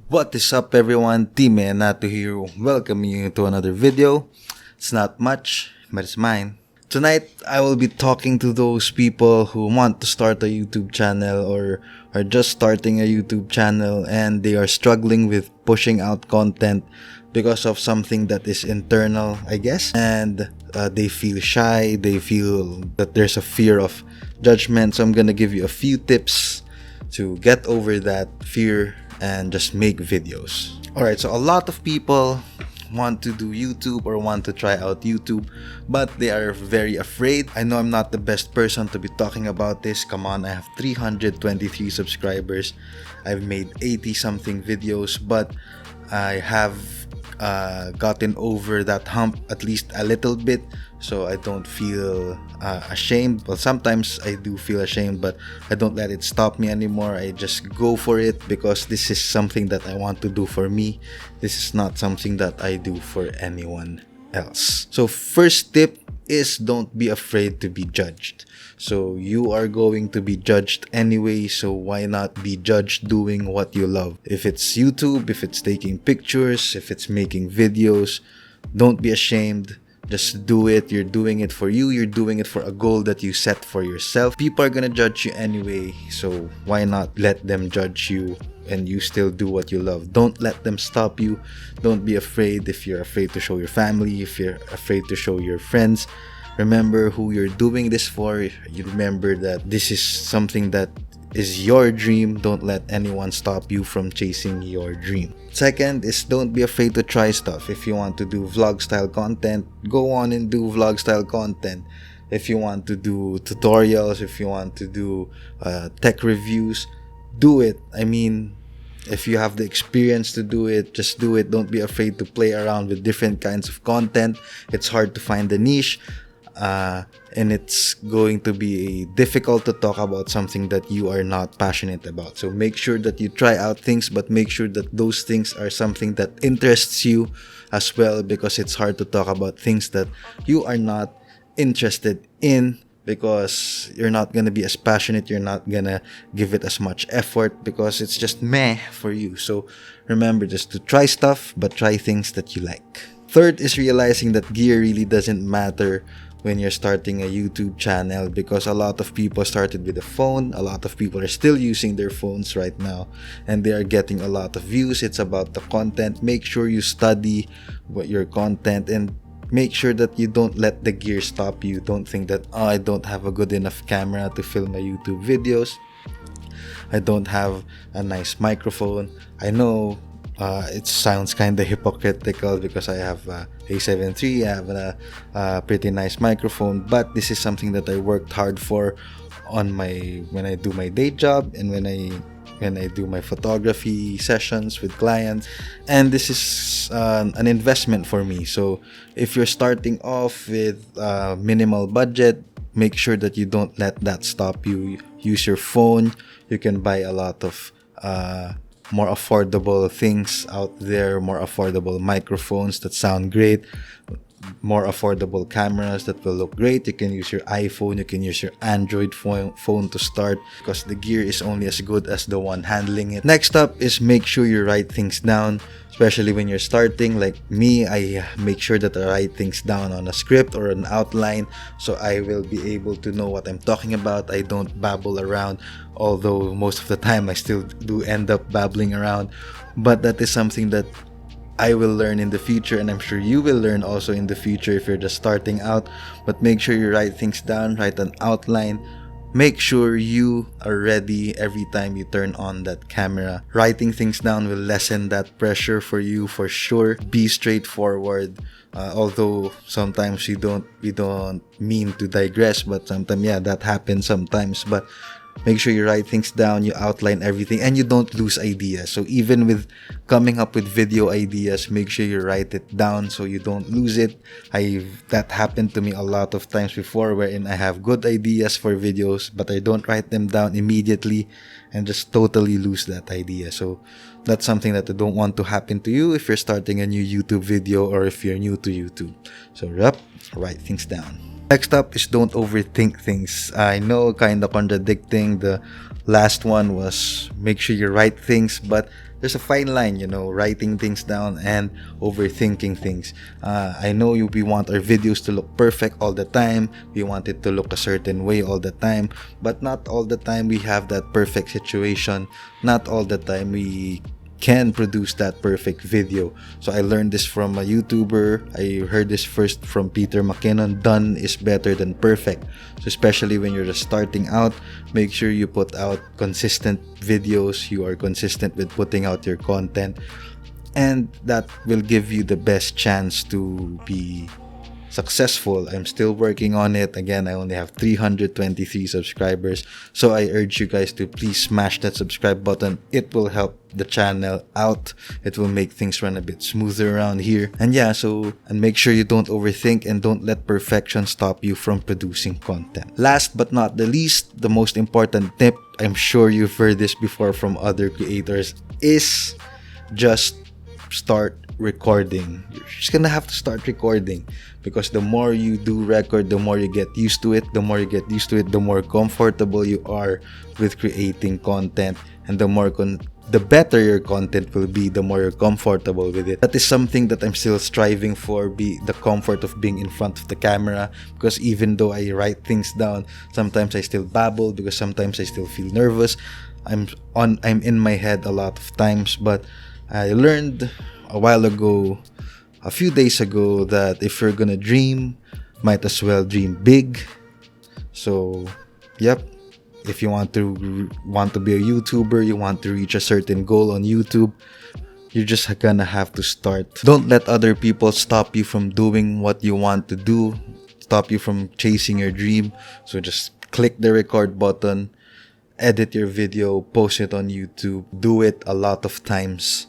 What is up everyone, Team Nato here, welcoming you to another video. It's not much, but it's mine. Tonight, I will be talking to those people who want to start a YouTube channel or are just starting a YouTube channel and they are struggling with pushing out content because of something that is internal, I guess. And they feel shy, they feel that there's a fear of judgment. So I'm gonna give you a few tips to get over that fear and just make videos. Alright, so a lot of people want to do YouTube or want to try out YouTube, but they are very afraid. I know I'm not the best person to be talking about this. Come on, I have 323 subscribers. I've made 80 something videos, but I have gotten over that hump at least a little bit, so I don't feel ashamed. Well, sometimes I do feel ashamed, but I don't let it stop me anymore. I just go for it because this is something that I want to do for me. This is not something that I do for anyone else. So first tip is don't be afraid to be judged. So you are going to be judged anyway, so why not be judged doing what you love? If it's YouTube, if it's taking pictures, if it's making videos, don't be ashamed. Just do it. You're doing it for you. You're doing it for a goal that you set for yourself. People are gonna judge you anyway, so why not let them judge you and you still do what you love? Don't let them stop you. Don't be afraid. If you're afraid to show your family, if you're afraid to show your friends, remember who you're doing this for. You remember that this is something that is your dream. Don't let anyone stop you from chasing your dream. Second is don't be afraid to try stuff. If you want to do vlog style content, go on and do vlog style content. If you want to do tutorials, if you want to do tech reviews, do it. I mean, if you have the experience to do it, just do it. Don't be afraid to play around with different kinds of content. It's hard to find the niche. And it's going to be difficult to talk about something that you are not passionate about. So make sure that you try out things, but make sure that those things are something that interests you as well, because it's hard to talk about things that you are not interested in, because you're not gonna be as passionate, you're not gonna give it as much effort because it's just meh for you. So remember just to try stuff, but try things that you like. Third is realizing that gear really doesn't matter when you're starting a YouTube channel, because a lot of people started with a phone. A lot of people are still using their phones right now and they are getting a lot of views. It's about the content. Make sure you study what your content, and make sure that you don't let the gear stop you. Don't think that, oh, I don't have a good enough camera to film my YouTube videos. I don't have a nice microphone. I know it sounds kind of hypocritical because I have A7 III, I have a pretty nice microphone, but this is something that I worked hard for on when I do my day job and when I do my photography sessions with clients, and this is an investment for me. So if you're starting off with minimal budget, make sure that you don't let that stop you. Use your phone. You can buy a lot of more affordable things out there, more affordable microphones that sound great, more affordable cameras that will look great. You can use your iPhone, you can use your Android phone to start, because the gear is only as good as the one handling it. Next up is make sure you write things down, especially when you're starting. Like me, I make sure that I write things down on a script or an outline, so I will be able to know what I'm talking about. I don't babble around, although most of the time I still do end up babbling around, but that is something that I will learn in the future, and I'm sure you will learn also in the future if you're just starting out. But make sure you write things down, write an outline. Make sure you are ready every time you turn on that camera. Writing things down will lessen that pressure for you for sure. Be straightforward. Although sometimes we don't mean to digress, but sometimes, yeah, that happens sometimes. But make sure you write things down, you outline everything, and you don't lose ideas. So even with coming up with video ideas, make sure you write it down so you don't lose it. That happened to me a lot of times before, wherein I have good ideas for videos, but I don't write them down immediately and just totally lose that idea. So that's something that I don't want to happen to you if you're starting a new YouTube video or if you're new to YouTube. So write things down. Next up is don't overthink things. I know, kind of contradicting. The last one was make sure you write things, but there's a fine line, you know, writing things down and overthinking things. I know we want our videos to look perfect all the time. We want it to look a certain way all the time, but not all the time we have that perfect situation. Not all the time we can produce that perfect video. So I learned this from a YouTuber. I heard this first from Peter McKinnon. Done is better than perfect. So especially when you're just starting out, make sure you put out consistent videos. You are consistent with putting out your content, and that will give you the best chance to be successful. I'm still working on it. Again, I only have 323 subscribers, so I urge you guys to please smash that subscribe button. It will help the channel out. It will make things run a bit smoother around here. And yeah, and make sure you don't overthink and don't let perfection stop you from producing content. Last but not the least, the most important tip, I'm sure you've heard this before from other creators, is just start recording. You're just gonna have to start recording, because the more you do record, the more you get used to it. The more you get used to it, the more comfortable you are with creating content, and the better your content will be, the more you're comfortable with it. That is something that I'm still striving for, be the comfort of being in front of the camera, because even though I write things down, sometimes I still babble, because sometimes I still feel nervous. I'm in my head a lot of times, but I learned a few days ago, that if you're gonna dream, might as well dream big. So, yep. If you want to be a YouTuber, you want to reach a certain goal on YouTube, you're just gonna have to start. Don't let other people stop you from doing what you want to do, stop you from chasing your dream. So just click the record button, edit your video, post it on YouTube. Do it a lot of times,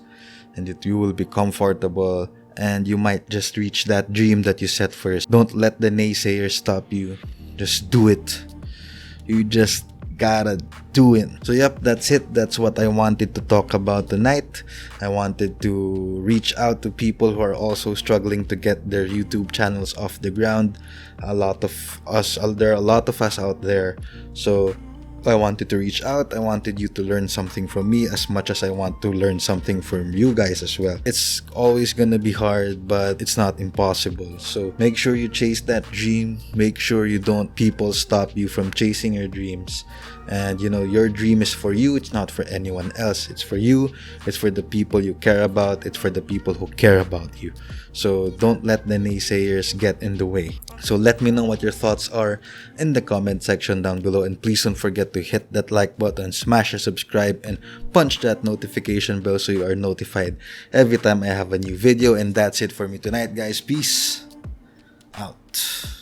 and you will be comfortable, and you might just reach that dream that you set first. Don't let the naysayers stop you. Just do it. You just gotta do it. So yep, that's it. That's what I wanted to talk about tonight. I wanted to reach out to people who are also struggling to get their YouTube channels off the ground. There are a lot of us out there. So I wanted to reach out. I wanted you to learn something from me as much as I want to learn something from you guys as well. It's always gonna be hard, but it's not impossible. So make sure you chase that dream. Make sure you don't people stop you from chasing your dreams. And you know, your dream is for you. It's not for anyone else. It's for you. It's for the people you care about. It's for the people who care about you. So don't let the naysayers get in the way. So let me know what your thoughts are in the comment section down below. And please don't forget to hit that like button, smash a subscribe, and punch that notification bell so you are notified every time I have a new video. And that's it for me tonight, guys. Peace out.